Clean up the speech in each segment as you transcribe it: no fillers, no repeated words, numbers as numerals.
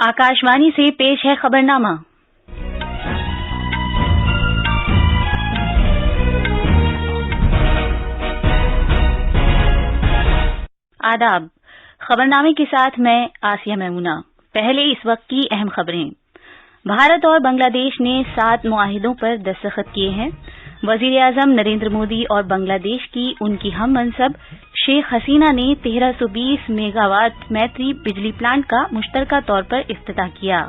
आकाशवाणी से पेश है खबरनामा। आदाब। खबरनामे के साथ मैं आसिया मैमूना। पहले इस वक्त की अहम खबरें। भारत और बांग्लादेश ने 7 मुआहिदों पर दस्तखत किए हैं। वजीर-ए-आजम नरेंद्र मोदी और बांग्लादेश की उनकी हम मनसब शेख हसीना ने 1320 मेगावाट मैत्री बिजली प्लांट का मुश्तरका तौर पर इफ्तिताह किया।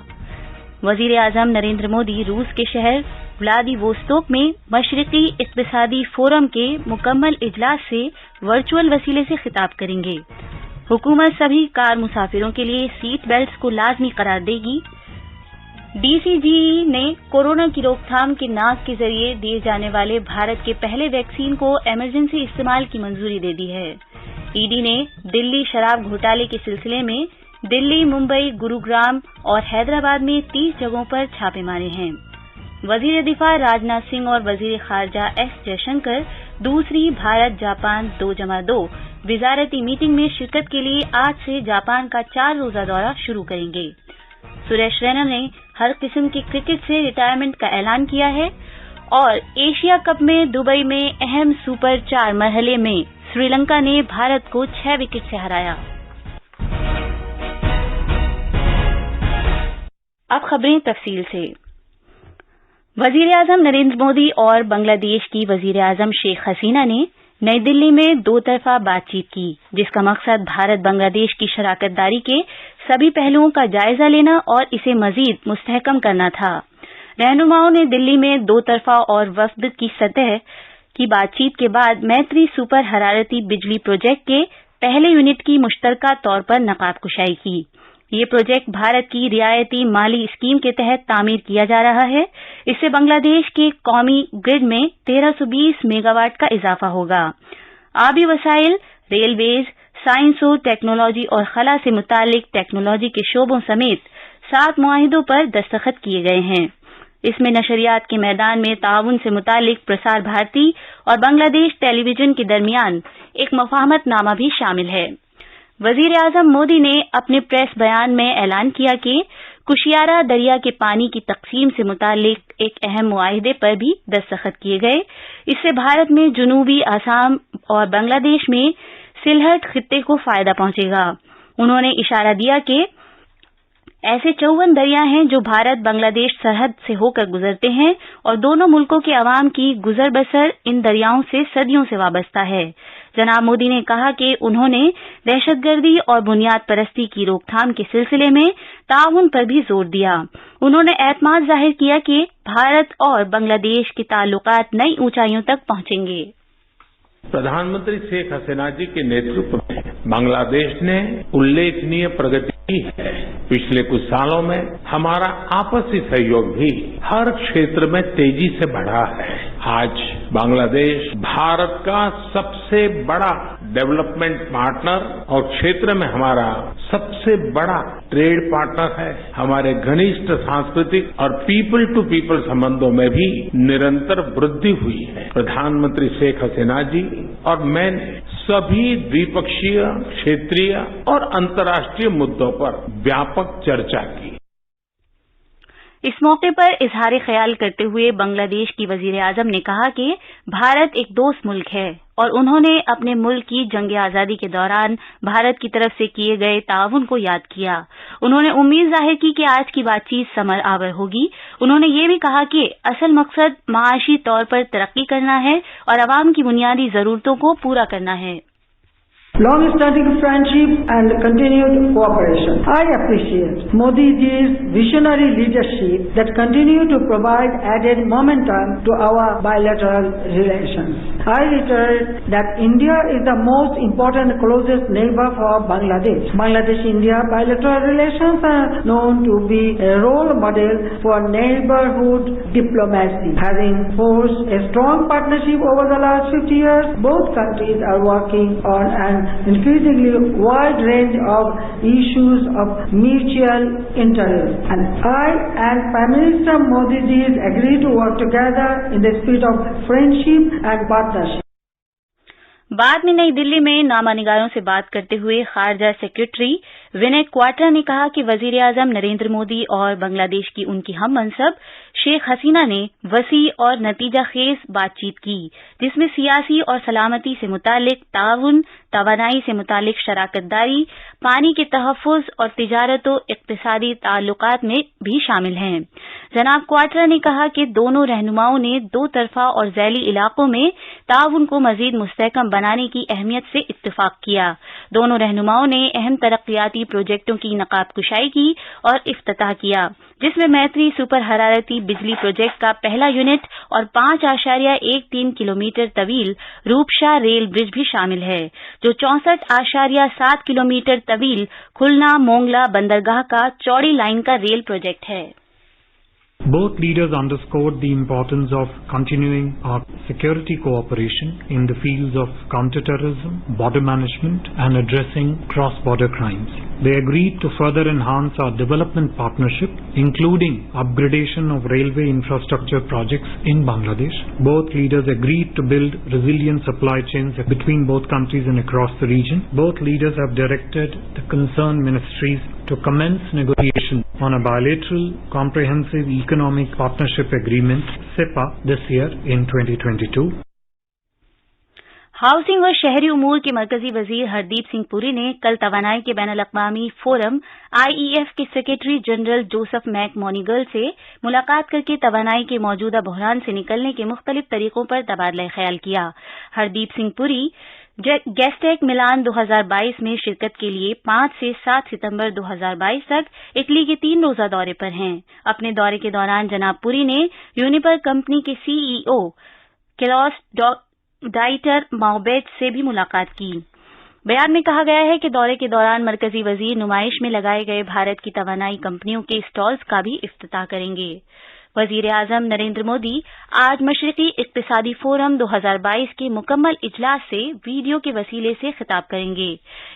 वजीर-ए-आजम नरेंद्र मोदी रूस के शहर व्लादिवोस्तोक में मशरिकी इक्तिसादी फोरम के मुकम्मल इजलास से वर्चुअल वसीले से खिताब करेंगे। हुकूमत सभी कार मुसाफिरों के लिए सीट बेल्ट को लाजमी करार देगी। डीसीजीई ने कोरोना की रोकथाम के नाक के जरिए दिए जाने वाले भारत के पहले वैक्सीन को इमरजेंसी इस्तेमाल की मंजूरी दे दी है। ईडी ने दिल्ली शराब घोटाले के सिलसिले में दिल्ली, मुंबई, गुरुग्राम और हैदराबाद में 30 जगहों पर छापे मारे हैं। वजीर दिफा राजनाथ सिंह और वजीर खारजा एस जयशंकर दूसरी भारत जापान 2+2 विजारती मीटिंग में शिरकत के लिए आज से जापान का 4 रोजा दौरा शुरू करेंगे। सुरेश रैना ने हर किस्म के क्रिकेट से रिटायरमेंट का ऐलान किया है और एशिया कप में दुबई में अहम सुपर 4 मरहले में श्रीलंका ने भारत को 6 विकेट से हराया। अब खबरें तफसील से। वजीर-ए-आजम नरेंद्र मोदी और बांग्लादेश की वजीर-ए-आजम शेख हसीना ने नई दिल्ली में 2 तरफा बातचीत की, जिसका मकसद भारत बांग्लादेश की शराकतदारी के सभी पहलुओं का जायजा लेना और इसे मजीद मुस्तहकम करना था। रहनुमाओं ने दिल्ली में 2 तरफा और वफद की सतह की बातचीत के बाद मैत्री सुपर हरारती बिजली प्रोजेक्ट के पहले यूनिट की मुश्तरका तौर पर नकाब कुशाई की। ये प्रोजेक्ट भारत की रियायती माली स्कीम के तहत तामीर किया जा रहा है। इससे बांग्लादेश के कौमी ग्रिड में 1320 मेगावाट का इजाफा होगा। आबी वसाइल, रेलवेज, साइंस और टेक्नोलॉजी और खला से मुतालिक टेक्नोलॉजी के शोबों समेत 7 मुआहिदों पर दस्तखत किए गए हैं। इसमें नशरियात के मैदान में ताउन से मुतालिक प्रसार भारती और बांग्लादेश टेलीविजन के दरमियान एक मफाहमतनामा भी शामिल है। वजीर-ए-आजम मोदी ने अपने प्रेस बयान में ऐलान किया कि कुशियारा दरिया के पानी की तकसीम से मुतालिक एक अहम मुआहिदे पर भी दस्तखत किए गए। इससे भारत में जुनूबी आसाम और बांग्लादेश में सिलहट खित्ते को फायदा पहुंचेगा। उन्होंने इशारा दिया कि ऐसे 54 दरिया हैं जो भारत बांग्लादेश सरहद से होकर गुजरते हैं और दोनों मुल्कों के अवाम की गुजर बसर इन दरियाओं से सदियों से वाबस्ता है। जनाब मोदी ने कहा कि उन्होंने दहशतगर्दी और बुनियाद परस्ती की रोकथाम के सिलसिले में ताउन पर भी जोर दिया। उन्होंने एतमाद जाहिर किया कि भारत और बांग्लादेश के ताल्लुकात नई ऊंचाइयों तक पहुंचेंगे। प्रधानमंत्री शेख हसीना जी के नेतृत्व में बांग्लादेश ने उल्लेखनीय प्रगति की है। पिछले कुछ सालों में हमारा आपसी सहयोग भी हर क्षेत्र में तेजी से बढ़ा है। आज बांग्लादेश भारत का सबसे बड़ा डेवलपमेंट पार्टनर और क्षेत्र में हमारा सबसे बड़ा ट्रेड पार्टनर है। हमारे घनिष्ठ सांस्कृतिक और पीपल टू पीपल संबंधों में भी निरंतर वृद्धि हुई है। प्रधानमंत्री शेख हसीना जी और मैंने सभी द्विपक्षीय, क्षेत्रीय और अंतर्राष्ट्रीय मुद्दों पर व्यापक चर्चा की। इस मौके पर इजहार ख्याल करते हुए बांग्लादेश की वजीर-ए-आजम ने कहा कि भारत एक दोस्त मुल्क है और उन्होंने अपने मुल्क की जंग आजादी के दौरान भारत की तरफ से किए गए ताउन को याद किया। उन्होंने उम्मीद जाहिर की कि आज की बातचीत समर आवर होगी। उन्होंने ये भी कहा कि असल मकसद माशी तौर पर तरक्की करना है और अवाम की बुनियादी जरूरतों को पूरा करना है। Long-standing friendship and continued cooperation. I appreciate Modi ji's visionary leadership that continue to provide added momentum to our bilateral relations. I reiterate that India is the most important closest neighbor for Bangladesh. Bangladesh-India bilateral relations are known to be a role model for neighborhood diplomacy. Having forged a strong partnership over the last 50 years, both countries are working on an increasingly wide range of issues of mutual interest. And I and Prime Minister Modi ji agree to work together in the spirit of friendship and partnership. बाद में नई दिल्ली में नामानिगारों से बात करते हुए खारजा secretary विनय क्वात्रा ने कहा कि वजीर आजम नरेंद्र मोदी और बांग्लादेश की उनकी हम मनसब शेख हसीना ने वसी और नतीजाखेज बातचीत की, जिसमें सियासी और सलामती से मुतालिक ताउन, तवानाई से मुतालिक शराकतदारी, पानी के तहफ़्फ़ुज़ और तिजारत और इक़्तिसादी ताल्लुकात में भी शामिल हैं। जनाब क्वात्रा ने कहा कि दोनों रहनुमाओं ने दो तरफा और ज़ैली इलाकों में ताउन को मज़ीद मुस्तहकम बनाने की अहमियत से इत्तिफ़ाक़ किया। दोनों रहनुमाओं ने अहम तरक्याती प्रोजेक्टों की नक़ाब कुशाई की और इफ्तिताह किया, जिसमें मैत्री सुपर हरारती बिजली प्रोजेक्ट का पहला यूनिट और 5.13 किलोमीटर तवील रूपशाह रेल ब्रिज भी शामिल है, जो 64.7 किलोमीटर तवील खुलना मोंगला बंदरगाह का चौड़ी लाइन का रेल प्रोजेक्ट है। Both leaders underscored the importance of continuing our security cooperation in the fields of counterterrorism, border management, and addressing cross-border crimes. They agreed to further enhance our development partnership, including upgradation of railway infrastructure projects in Bangladesh. Both leaders agreed to build resilient supply chains between both countries and across the region. Both leaders have directed the concerned ministries to commence negotiation on a bilateral comprehensive economic partnership agreement (CEPA) this year in 2022. Housing और शहरी उमूर के मरकजी वजीर हरदीप सिंह पुरी ने कल तवानाई के ban अल-अक़वामी forum IEF के secretary general Joseph Mac मोनीगल से मुलाकात करके तवानाई के मौजूदा बहरान से निकलने के मुख्तलिफ तरीकों पर तबादला ख्याल किया। हरदीप सिंह पुरी गैस्टेक मिलान 2022 में शिरकत के लिए 5 से 7 सितंबर 2022 तक इटली के 3 रोजा दौरे पर हैं। अपने दौरे के दौरान जनाब पुरी ने यूनिपर कंपनी के CEO कैलोस डाइटर माउबेट से भी मुलाकात की। बयान में कहा गया है कि दौरे के दौरान मरकजी वजीर नुमाइश में लगाए गए भारत की तवानाई कंपनियों के स्टॉल्स का भी इफ्तिताह करेंगे। वजीर आजम नरेंद्र मोदी आज मशरिकी इक्तिसादी फोरम 2022 के मुकम्मल इजलास से वीडियो के वसीले से खिताब करेंगे।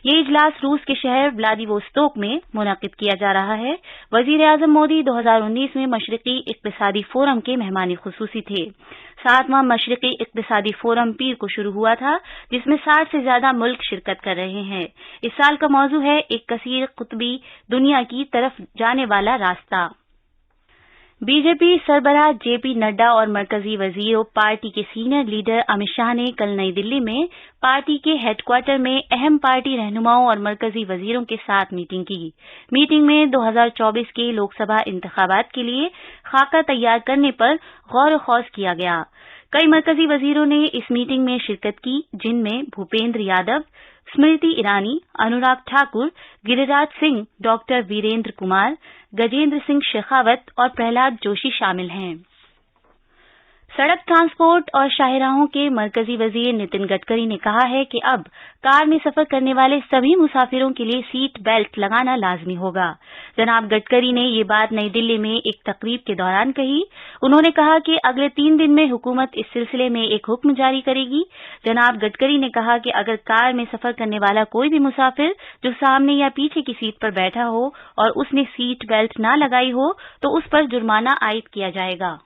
ये इजलास रूस के शहर व्लादिवोस्तोक में मुनक़िद किया जा रहा है। वजीर आजम मोदी 2019 में मशरिकी इक्तिसादी फोरम के मेहमान खुसूसी थे। 7वां मशरिकी इक्तिसादी फोरम पीर को शुरू हुआ था, जिसमें 60 से ज्यादा मुल्क शिरकत कर रहे हैं। इस साल का मौजू है एक कसीर कुतबी दुनिया की तरफ जाने वाला रास्ता। बीजेपी सरबराह जेपी नड्डा और मरकजी वजीर और पार्टी के सीनियर लीडर अमित शाह ने कल नई दिल्ली में पार्टी के हेडक्वार्टर में अहम पार्टी रहनुमाओं और मरकजी वजीरों के साथ मीटिंग की। मीटिंग में 2024 के लोकसभा इंतखाबात के लिए खाका तैयार करने पर गौर खौज किया गया। कई मरकजी वजीरों ने इस मीटिंग में शिरकत की, जिनमें भूपेंद्र यादव, स्मृति ईरानी, अनुराग ठाकुर, गिरिराज सिंह, डॉक्टर वीरेंद्र कुमार, गजेंद्र सिंह शेखावत और प्रहलाद जोशी शामिल हैं। सड़क ट्रांसपोर्ट और शाहराहों के मरकजी वजीर नितिन गडकरी ने कहा है कि अब कार में सफर करने वाले सभी मुसाफिरों के लिए सीट बेल्ट लगाना लाजमी होगा। जनाब गडकरी ने ये बात नई दिल्ली में एक तकरीब के दौरान कही। उन्होंने कहा कि अगले 3 दिन में हुकूमत इस सिलसिले में एक हुक्म जारी करेगी। जनाब गडकरी ने कहा कि अगर कार में सफर करने वाला कोई भी मुसाफिर जो सामने या पीछे की सीट पर बैठा हो और उसने सीट बेल्ट न लगाई हो तो उस पर जुर्माना आयद किया जाएगा।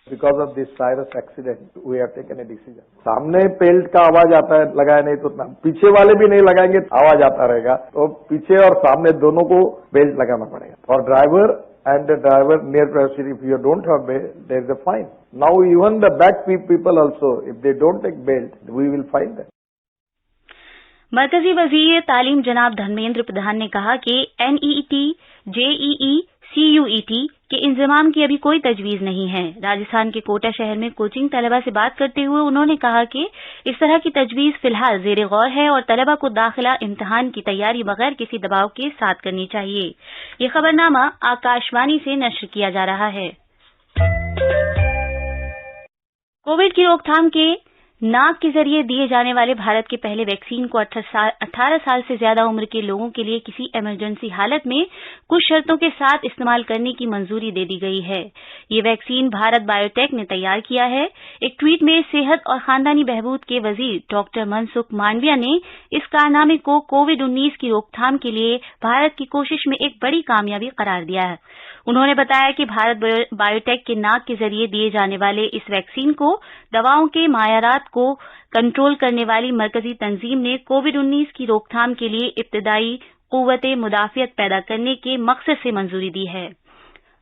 Because of this Cyrus accident, we have taken a decision. सामने बेल्ट का आवाज आता है, लगाया नहीं तो पीछे वाले भी नहीं लगाएंगे, आवाज आता रहेगा। तो पीछे और सामने दोनों को बेल्ट लगाना पड़ेगा। For driver and the driver near passenger, if you don't have belt, there is a fine. Now even the back people also, if they don't take belt, we will fine them. मरकजी वजीर तालीम जनाब धर्मेंद्र प्रधान ने कहा कि NET, JEE, CUET के इंजमाम की अभी कोई तजवीज नहीं है। राजस्थान के कोटा शहर में कोचिंग तलबा से बात करते हुए उन्होंने कहा कि इस तरह की तजवीज फिलहाल जेर गौर है और तलबा को दाखिला इम्तिहान की तैयारी बगैर किसी दबाव के साथ करनी चाहिए। ये खबरनामा आकाशवाणी से नश्र किया जा रहा है। कोविड की रोकथाम के नाक के जरिए दिए जाने वाले भारत के पहले वैक्सीन को 18 साल से ज्यादा उम्र के लोगों के लिए किसी इमरजेंसी हालत में कुछ शर्तों के साथ इस्तेमाल करने की मंजूरी दे दी गई है। ये वैक्सीन भारत बायोटेक ने तैयार किया है। एक ट्वीट में सेहत और खानदानी बहबूद के वजीर डॉक्टर मनसुख मांडविया ने इस कारनामे को कोविड-19 की रोकथाम के लिए भारत की कोशिश में एक बड़ी कामयाबी करार दिया है। उन्होंने बताया कि भारत बायोटेक के नाक के जरिए दिए जाने वाले इस वैक्सीन को दवाओं के मायारात को कंट्रोल करने वाली मरकजी तंजीम ने कोविड-19 की रोकथाम के लिए इब्तदाई قوت مدافعت پیدا کرنے کے مقصد سے منظوری دی ہے۔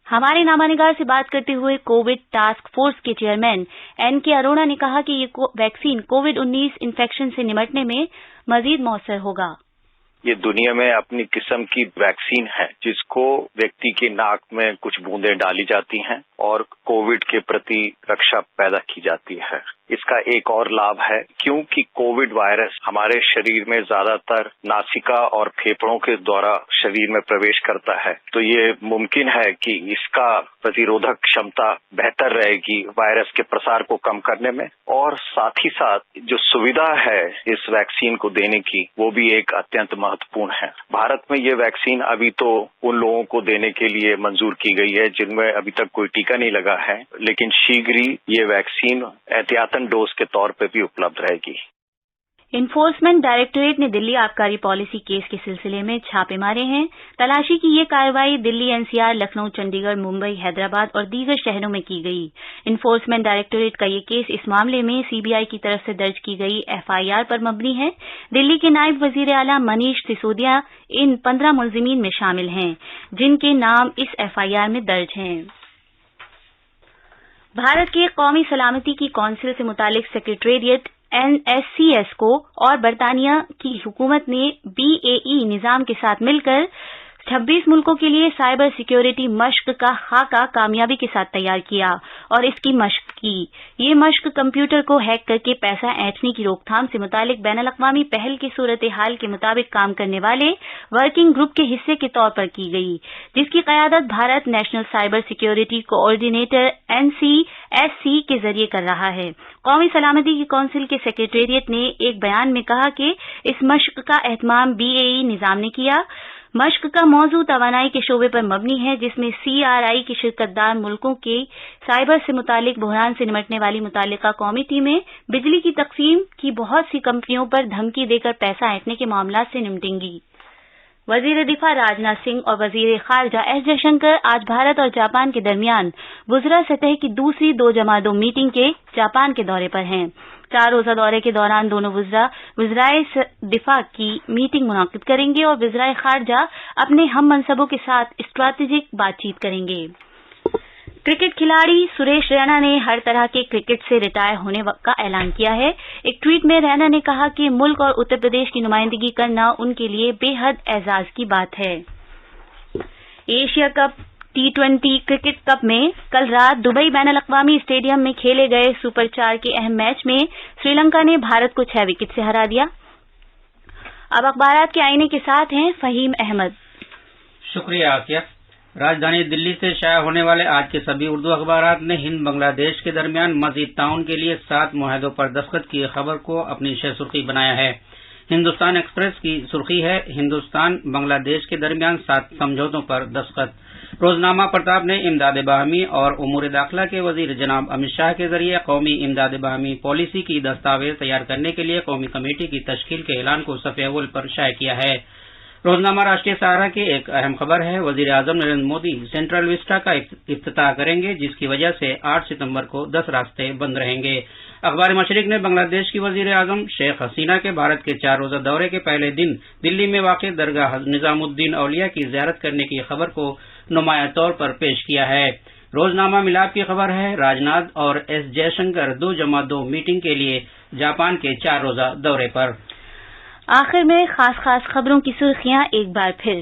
ہمارے نامہ سے بات کرتے ہوئے کووڈ ٹاسک فورس کے چیئرمین N.K. اروڑا نے کہا کہ یہ ویکسین کووڈ-19 انفیکشن سے نمٹنے میں مزید مؤثر ہوگا۔ یہ دنیا میں اپنی قسم کی ویکسین ہے جس کو ویکتی کے ناک میں کچھ بوندیں ڈالی جاتی ہیں اور کووڈ کے پرتی رکشا پیدا کی جاتی ہے۔ اس کا ایک اور لابھ ہے کیونکہ کووڈ وائرس ہمارے شریر میں زیادہ تر ناسیکا اور پھیپھڑوں کے دوارا شریر میں پرویش کرتا ہے، تو یہ ممکن ہے کہ اس کا پرتیرودھک کھمتا بہتر رہے گی وائرس کے پرسار کو کم کرنے میں، اور ساتھ ہی ساتھ جو سویدھا ہے اس ویکسین کو دینے کی وہ بھی ایک اتنت مہتوپورن ہے۔ بھارت میں یہ ویکسین ابھی تو ان لوگوں کو دینے کے لیے منظور کی گئی ہے جن میں ابھی تک کوئی ٹیکہ نہیں لگا ہے، لیکن شیگر ہی یہ ویکسین احتیاطاً ڈوز کے طور پہ بھی اپلبدھ رہے گی۔ انفورسمنٹ ڈائریکٹوریٹ نے دلی آبکاری پالیسی کیس کے سلسلے میں چھاپے مارے ہیں۔ تلاشی کی یہ کارروائی دلی NCR، لکھنؤ، چنڈی گڑھ، ممبئی، حیدرآباد اور دیگر شہروں میں کی گئی۔ انفورسمنٹ ڈائریکٹوریٹ کا یہ کیس اس معاملے میں CBI کی طرف سے درج کی گئی FIR پر مبنی ہے۔ دلی کے نائب وزیر اعلیٰ منیش سسودیا ان 15 ملزمین میں شامل ہیں جن کے نام اس FIR میں درج ہیں۔ بھارت کے قومی سلامتی کی کونسل سے متعلق سیکریٹریٹ NSCS کو اور برطانیہ کی حکومت نے BAE نظام کے ساتھ مل کر 26 ملکوں کے لیے سائبر سیکیورٹی مشق کا خاکہ کامیابی کے ساتھ تیار کیا اور اس کی مشق کی۔ یہ مشق کمپیوٹر کو ہیک کر کے پیسہ اینٹھنے کی روک تھام سے متعلق بین الاقوامی پہل کی صورتحال کے مطابق کام کرنے والے ورکنگ گروپ کے حصے کے طور پر کی گئی، جس کی قیادت Bharat national cyber security coordinator NCSC کے ذریعے کر رہا ہے۔ قومی سلامتی کی کونسل کے سیکریٹریٹ نے ایک بیان میں کہا کہ اس مشق کا اہتمام BAE نظام نے کیا۔ مشق کا موضوع توانائی کے شعبے پر مبنی ہے جس میں CRI کی شرکت دار ملکوں کے سائبر سے متعلق بحران سے نمٹنے والی متعلقہ قومی ٹیمیں بجلی کی تقسیم کی بہت سی کمپنیوں پر دھمکی دے کر پیسہ اینٹنے کے معاملات سے نمٹیں گی۔ وزیر دفاع راجناتھ سنگھ اور وزیر خارجہ ایس جے شنکر آج بھارت اور جاپان کے درمیان وزراء سطح کی دوسری 2+2 میٹنگ کے جاپان کے دورے پر ہیں۔ 4 روزہ دورے کے دوران دونوں وزرائے دفاع کی میٹنگ منعقد کریں گے اور وزرائے خارجہ اپنے ہم منصبوں کے ساتھ اسٹریٹجک بات چیت کریں گے۔ کرکٹ کھلاڑی سریش رینا نے ہر طرح کے کرکٹ سے ریٹائر ہونے کا اعلان کیا ہے۔ ایک ٹویٹ میں رینا نے کہا کہ ملک اور اتر پردیش کی نمائندگی کرنا ان کے لیے بے حد اعزاز کی بات ہے۔ Asia cup T20 cricket cup میں کل رات دبئی بین الاقوامی اسٹیڈیم میں کھیلے گئے سپر 4 کے اہم میچ میں سری لنکا نے بھارت کو 6 وکٹ سے ہرا دیا۔ اب اخبارات کے آئینے کے ساتھ ہیں فہیم احمد۔ شکریہ آسیہ۔ راجدھانی دلی سے شائع ہونے والے آج کے سبھی اردو اخبارات نے ہند بنگلہ دیش کے درمیان مزید تعاون کے لیے 7 معاہدوں پر دستخط کی خبر کو اپنی شہ سرخی بنایا ہے۔ ہندوستان ایکسپریس کی سرخی ہے، ہندوستان بنگلہ دیش کے درمیان 7 سمجھوتوں پر دستخط۔ روزنامہ پرتاپ نے امداد باہمی اور امور داخلہ کے وزیر جناب امت شاہ کے ذریعے قومی امداد باہمی پالیسی کی دستاویز تیار کرنے کے لیے قومی کمیٹی کی تشکیل کے اعلان کو صفحہ اول پر شائع کیا ہے۔ روزنامہ راشٹریہ سہارا کی ایک اہم خبر ہے، وزیر اعظم نریندر مودی سینٹرل وسٹا کا افتتاح کریں گے جس کی وجہ سے 8 ستمبر کو 10 راستے بند رہیں گے۔ اخبار مشرق نے بنگلہ دیش کی وزیر اعظم شیخ حسینہ کے بھارت کے 4 روزہ دورے کے پہلے دن دلی میں واقع درگاہ نظام الدین اولیاء کی زیارت کرنے کی خبر کو نمایاں طور پر پیش کیا ہے۔ روزنامہ ملاب کی خبر ہے، راجناتھ اور ایس جے شنکر 2+2 میٹنگ کے لیے جاپان کے 4 روزہ دورے پر۔ آخر میں خاص خبروں کی سرخیاں ایک بار پھر۔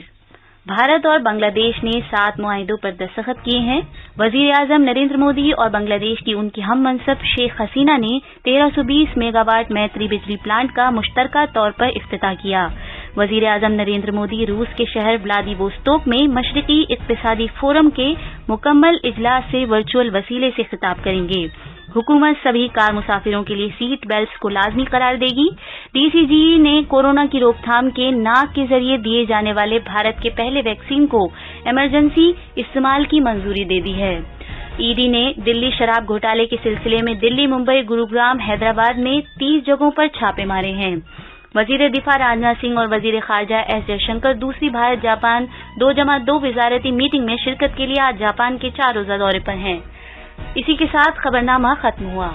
بھارت اور بنگلہ دیش نے 7 معاہدوں پر دستخط کیے ہیں۔ وزیر اعظم نریندر مودی اور بنگلہ دیش کی ان کی ہم منصب شیخ حسینہ نے 1320 میگا واٹ میتری بجلی پلانٹ کا مشترکہ طور پر افتتاح کیا۔ وزیر اعظم نریندر مودی روس کے شہر ولادیووستوک میں مشرقی اقتصادی فورم کے مکمل اجلاس سے ورچوئل وسیلے سے خطاب کریں گے۔ حکومت سبھی کار مسافروں کے لیے سیٹ بیلٹس کو لازمی قرار دے گی۔ DCGI نے کورونا کی روک تھام کے ناک کے ذریعے دیے جانے والے بھارت کے پہلے ویکسین کو ایمرجنسی استعمال کی منظوری دے دی ہے۔ ED نے دلی شراب گھوٹالے کے سلسلے میں دلی، ممبئی، گروگرام، حیدرآباد میں 30 جگہوں پر چھاپے مارے ہیں۔ وزیر دفاع راجناتھ سنگھ اور وزیر خارجہ ایس جے شنکر دوسری بھارت جاپان 2+2 وزارتی میٹنگ میں شرکت کے لیے آج جاپان کے 4 روزہ دورے پر ہیں۔ اسی کے ساتھ خبرنامہ ختم ہوا۔